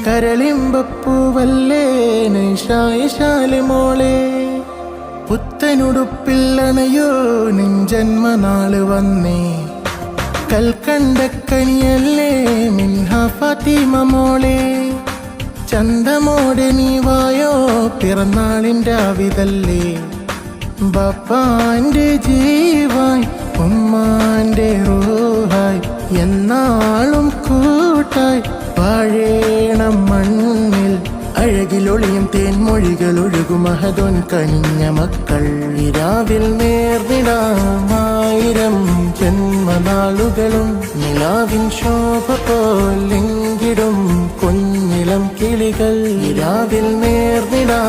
കരളിമ്പപ്പൂവല്ലേ നൈഷായിശാല് മോളെ പുത്തനുടുപ്പില്ലണയോ നിൻ ജന്മനാള് വന്നേ കൽക്കണ്ടക്കനിയല്ലേ മിൻഹ ഫാത്തിമ മോളെ ചന്തമോടെ നീ വായോ പിറന്നാളിൻ്റെ ആവിതല്ലേ ബപ്പാന്റെ ജീവായി ഉമ്മാന്റെ റൂഹായി എന്നാളും കൂട്ടായി വാഴേണം മണ്ണിൽ അഴകിലൊളിയും തേൻമൊഴികൾ ഒഴുകും മഹദോൻ കനിഞ്ഞ മക്കൾ ഇരാവിൽ നേർന്നിടാമായിരം ജന്മനാളുകളും നിലാവിൻ ശോഭ പോലെങ്കിടും കുഞ്ഞിളം കിളികൾ ഇരാവിൽ നേർന്നിടാമായിരം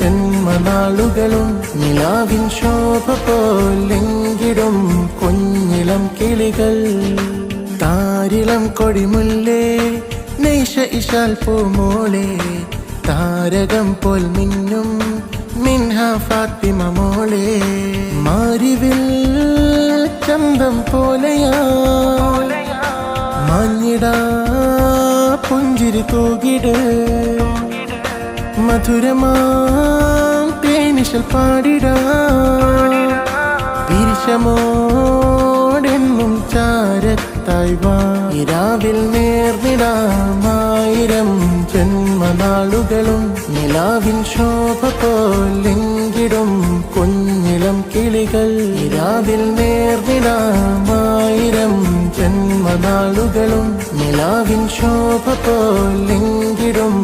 ജന്മനാളുകളും നിലാവിൻ ശോഭ പോലെങ്കിടും കുഞ്ഞിളം കിളികൾ താരിളം കൊടിമുല്ലേ നൈഷ ഇശാൽ പൂമോളെ താരകം പോൽ മിന്നും മിൻഹ ഫാത്തിമ മോളെ മാരിവിൽ ചന്തം പോലെയാ മാഞ്ഞിടാ പുഞ്ചിരി തൂകിട് മധുരമാം തേനിശൽ പാടിടാ വിരിശമോടെന്നും ചാരത്തായി വാ ഇരാവിൽ നേർന്നിടാമായിരം ജന്മനാളുകളും നിലാവിൻ ശോഭ പോലെങ്കിടും കുഞ്ഞിളം കിളികൾ ഇരാവിൽ നേർന്നിടാമായിരം ജന്മനാളുകളും നിലാവിൻ ശോഭ പോലെങ്കിടും